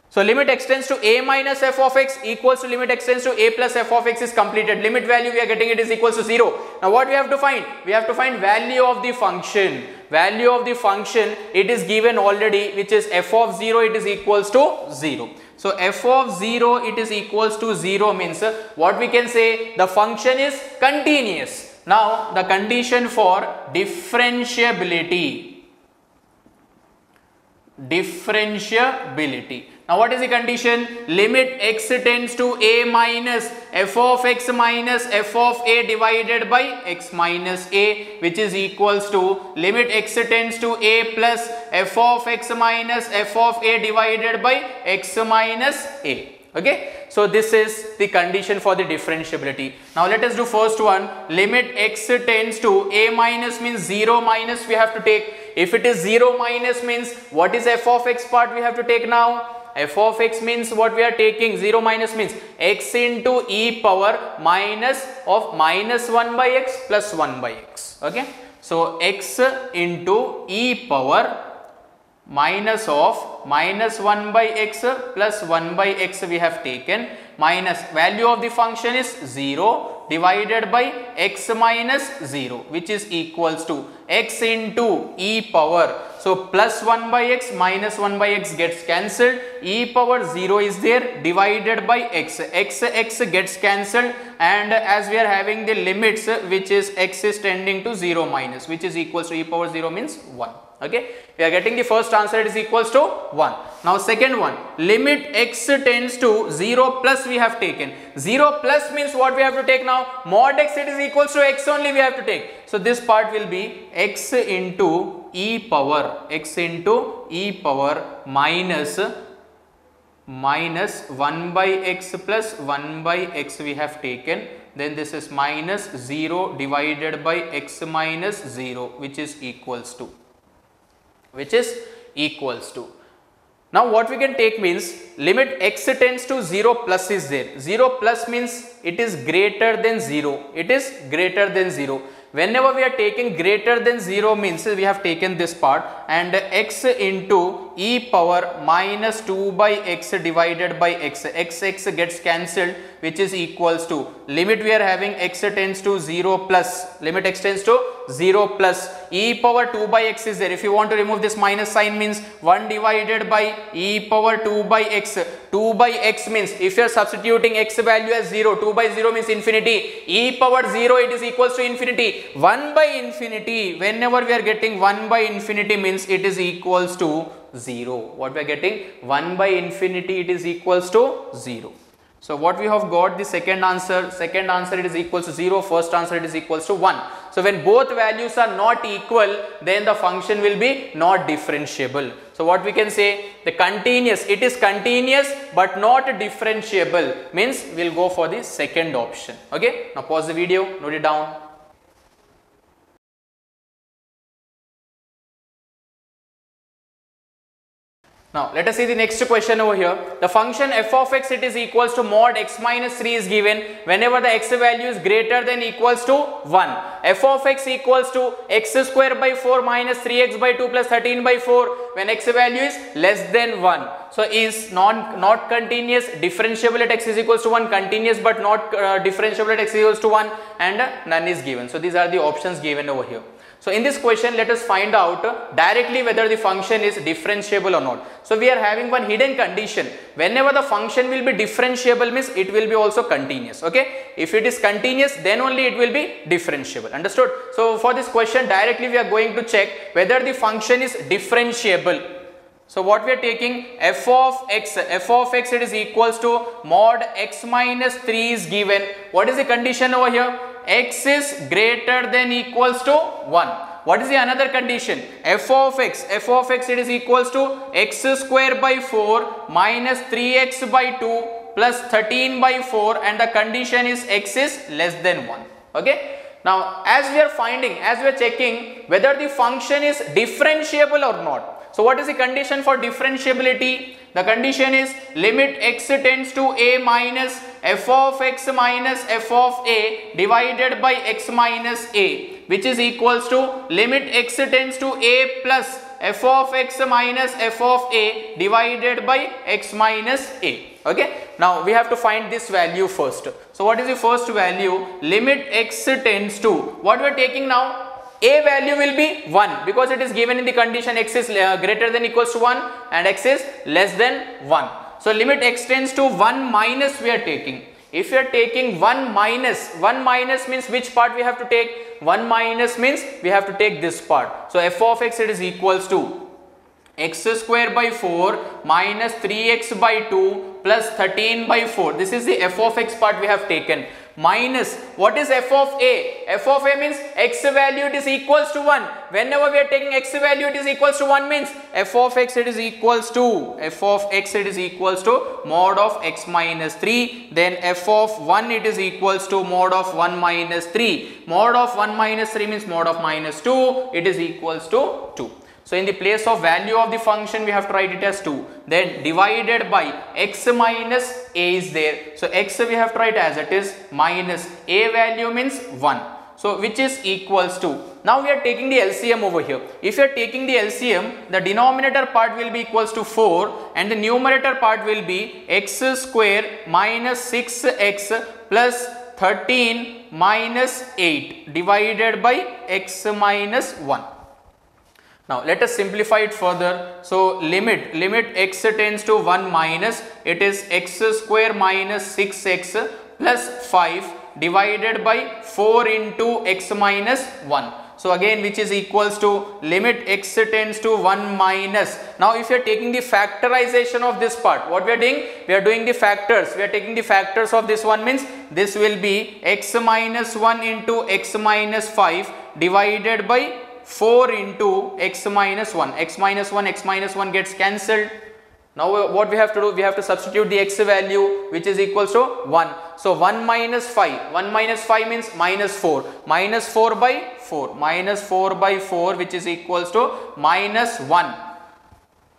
So limit x tends to a minus f of x equals to limit x tends to a plus f of x is completed. Limit value we are getting it is equals to 0. Now what we have to find? We have to find value of the function. Value of the function, it is given already, which is f of 0, it is equals to 0. So f of 0 it is equals to 0 means what we can say? The function is continuous. Now the condition for differentiability. Now what is the condition? Limit x tends to a minus f of x minus f of a divided by x minus a, which is equals to limit x tends to a plus f of x minus f of a divided by x minus a. Okay, so this is the condition for the differentiability. Now let us do first one. Limit x tends to a minus means 0 minus we have to take. If it is 0 minus means what is f of x part we have to take now? F of x means what we are taking? 0 minus means x into e power minus of minus 1 by x plus 1 by x. Okay, so x into e power minus of minus 1 by x plus 1 by x we have taken, minus value of the function is 0 divided by x minus 0, which is equals to x into e power. So plus 1 by x minus 1 by x gets cancelled, e power 0 is there, divided by x gets cancelled, and as we are having the limits which is x is tending to 0 minus, which is equals to e power 0 means 1. Okay, we are getting the first answer, it is equals to 1. Now second one, limit x tends to 0 plus we have taken. 0 plus means what we have to take now? Mod x, it is equals to x only we have to take. So this part will be x into e power minus 1 by x plus 1 by x we have taken. Then this is minus 0 divided by x minus 0, which is equals to. Now what we can take means limit x tends to 0 plus is there. 0 plus means it is greater than 0. It is greater than 0. Whenever we are taking greater than 0 means we have taken this part, and x into e power minus 2 by x divided by x gets cancelled, which is equals to limit we are having x tends to 0 plus, limit x tends to 0 plus e power 2 by x is there. If you want to remove this minus sign means 1 divided by e power 2 by x. 2 by x means if you are substituting x value as 0, 2 by 0 means infinity, e power 0 it is equals to infinity. 1 by infinity, whenever we are getting 1 by infinity means it is equals to 0. What we are getting? 1 by infinity, it is equals to 0. So what we have got, the second answer it is equals to 0, first answer it is equals to 1. So when both values are not equal, then the function will be not differentiable. So what we can say, the continuous, it is continuous but not differentiable, means we will go for the second option. Okay, now pause the video, note it down. Now let us see the next question over here. The function f of x, it is equals to mod x minus 3 is given whenever the x value is greater than equals to 1. F of x equals to x square by 4 minus 3x by 2 plus 13 by 4 when x value is less than 1. So is not continuous, differentiable at x is equals to 1, continuous but not differentiable at x is equals to 1, and none is given. So these are the options given over here. So in this question, let us find out directly whether the function is differentiable or not. So we are having one hidden condition. Whenever the function will be differentiable means it will be also continuous. Okay. If it is continuous, then only it will be differentiable. Understood? So for this question, directly we are going to check whether the function is differentiable. So what we are taking, f of x it is equals to mod x minus 3 is given. What is the condition over here? X is greater than equals to 1. What is the another condition? F of x it is equals to x square by 4 minus 3x by 2 plus 13 by 4, and the condition is x is less than 1. Okay. Now as we are checking whether the function is differentiable or not. So what is the condition for differentiability? The condition is limit x tends to a minus f of x minus f of a divided by x minus a, which is equals to limit x tends to a plus f of x minus f of a divided by x minus a. Okay. Now we have to find this value first. So what is the first value? Limit x tends to, what we are taking now? A value will be 1 because it is given in the condition x is greater than equals to 1 and x is less than 1. So limit x tends to 1 minus we are taking. If you are taking 1 minus means which part we have to take? 1 minus means we have to take this part. So f of x it is equals to x square by 4 minus 3x by 2 plus 13 by 4. This is the f of x part we have taken. Minus, what is f of a? F of a means x value it is equals to 1. Whenever we are taking x value it is equals to 1 means f of x it is equals to mod of x minus 3. Then f of 1 it is equals to mod of 1 minus 3. Mod of 1 minus 3 means mod of minus 2. It is equals to 2. So in the place of value of the function we have to write it as 2. Then divided by x minus a is there. So x we have to write as it is minus a value means 1. So which is equals to. Now we are taking the LCM over here. If you are taking the LCM, the denominator part will be equals to 4 and the numerator part will be x square minus 6x plus 13 minus 8 divided by x minus 1. Now let us simplify it further. So limit x tends to 1 minus, it is x square minus 6x plus 5 divided by 4 into x minus 1. So again which is equals to limit x tends to 1 minus. Now if you are taking the factorization of this part, what we are doing? We are doing the factors. We are taking the factors of this one means this will be x minus 1 into x minus 5 divided by 4 into x minus 1. X minus 1 gets cancelled. Now what we have to do? We have to substitute the x value which is equals to 1. So 1 minus 5. 1 minus 5 means minus 4. Minus 4 by 4. Minus 4 by 4 which is equals to minus 1.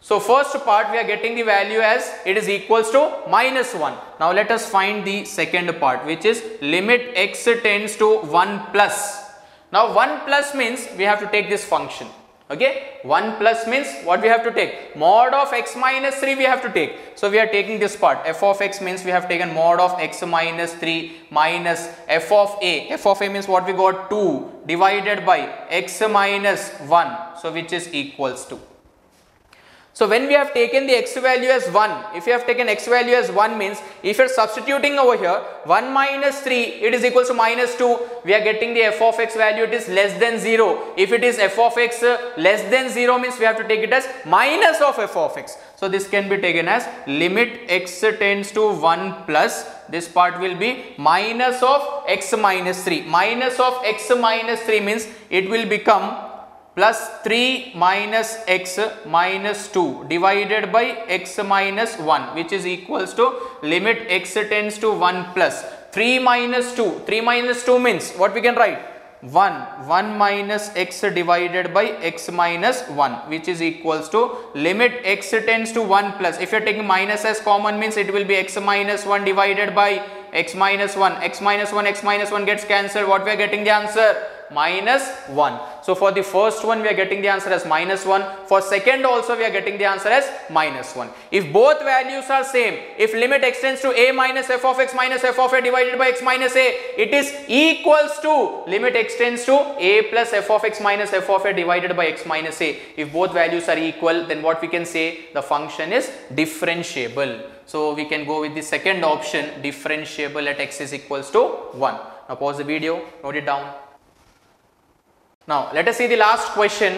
So first part we are getting the value as it is equals to minus 1. Now let us find the second part which is limit x tends to 1 plus. Now 1 plus means we have to take this function. Okay, 1 plus means what we have to take? Mod of x minus 3 we have to take. So we are taking this part. F of x means we have taken mod of x minus 3 minus f of a. F of a means what we got? 2 divided by x minus 1. So which is equals to. So when we have taken the x value as 1, if you have taken x value as 1 means if you are substituting over here 1 minus 3 it is equals to minus 2, we are getting the f of x value it is less than 0. If it is f of x less than 0 means we have to take it as minus of f of x. So this can be taken as limit x tends to 1 plus, this part will be minus of x minus 3. Minus of x minus 3 means it will become plus 3 minus x minus 2 divided by x minus 1 which is equals to limit x tends to 1 plus 3 minus 2. 3 minus 2 means what we can write? 1 minus x divided by x minus 1 which is equals to limit x tends to 1 plus. If you are taking minus as common means it will be x minus 1 divided by x minus 1. X minus 1 gets cancelled. What we are getting the answer? -1. So for the first one we are getting the answer as -1. For second also we are getting the answer as -1. If both values are same, if limit extends to a minus f of x minus f of a divided by x minus a, it is equals to limit extends to a plus f of x minus f of a divided by x minus a. If both values are equal, then what we can say, the function is differentiable. So we can go with the second option, differentiable at x is equals to 1. Now pause the video, note it down. Now let us see the last question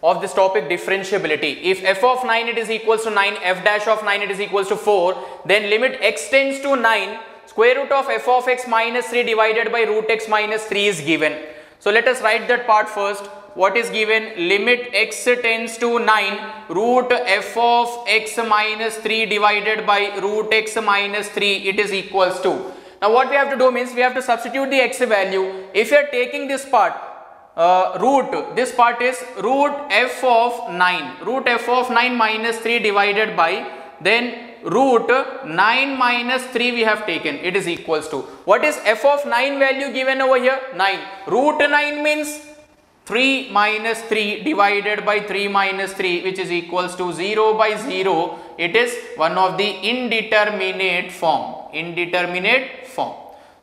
of this topic, differentiability. If f of 9 it is equals to 9, f dash of 9 it is equals to 4, then limit x tends to 9, square root of f of x minus 3 divided by root x minus 3 is given. So let us write that part first. What is given? Limit x tends to 9, root f of x minus 3 divided by root x minus 3, it is equals to. Now what we have to do means, we have to substitute the x value. If you are taking this part, this part is root f of 9, root f of 9 minus 3 divided by, then root 9 minus 3 we have taken, it is equals to. What is f of 9 value given over here? 9. Root 9 means 3 minus 3 divided by 3 minus 3, which is equals to 0 by 0. It is one of the indeterminate form. Indeterminate form.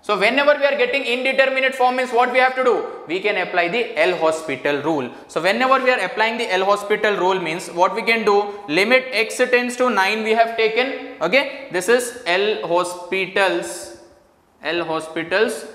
So whenever we are getting indeterminate form means what we have to do? We can apply the L'Hospital rule. So whenever we are applying the L'Hospital rule means what we can do? Limit x tends to 9 we have taken. Okay, this is L'Hospital's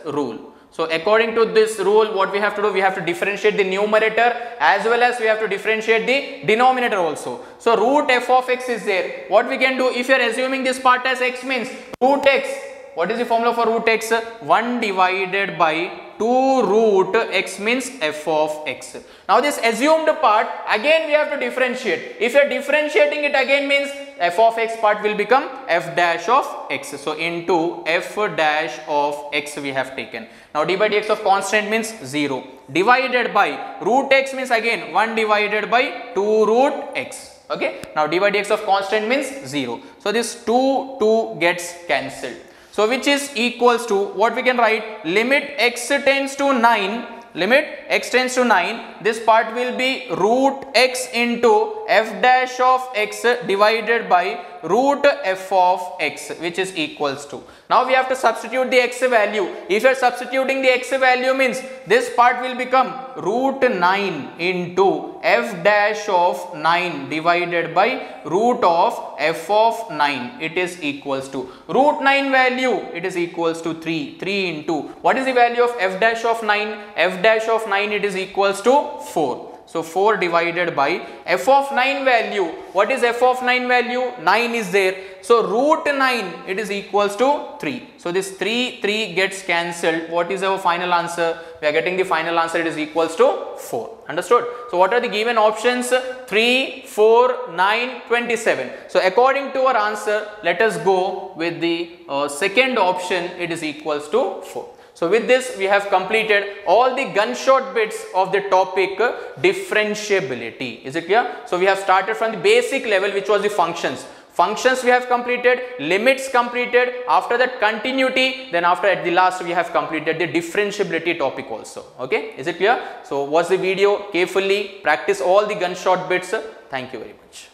rule. So according to this rule, what we have to do? We have to differentiate the numerator as well as we have to differentiate the denominator also. So root f of x is there. What we can do, if you are assuming this part as x means root x, what is the formula for root x? 1 divided by 2 root x means f of x. Now this assumed part, again we have to differentiate. If you are differentiating it again means f of x part will become f dash of x. So into f dash of x we have taken. Now d by dx of constant means 0. Divided by root x means again 1 divided by 2 root x. Okay. Now d by dx of constant means 0. So this 2 gets cancelled. So which is equals to, what we can write, limit x tends to 9, limit x tends to 9, this part will be root x into f dash of x divided by root f of x, which is equals to. Now we have to substitute the x value. If you are substituting the x value means this part will become root 9 into f dash of 9 divided by root of f of 9, it is equals to. Root 9 value, it is equals to 3. 3 into, what is the value of f dash of 9? F dash of 9, it is equals to 4. So 4 divided by f of 9 value. What is f of 9 value? 9 is there. So root 9, it is equals to 3. So this 3 gets cancelled. What is our final answer? We are getting the final answer, it is equals to 4. Understood? So what are the given options? 3, 4, 9, 27. So according to our answer, let us go with the second option, it is equals to 4. So with this we have completed all the gunshot bits of the topic differentiability. Is it clear? So we have started from the basic level, which was the functions. Functions we have completed, limits completed, after that continuity, then after at the last we have completed the differentiability topic also. Okay, is it clear? So watch the video carefully, practice all the gunshot bits. Thank you very much.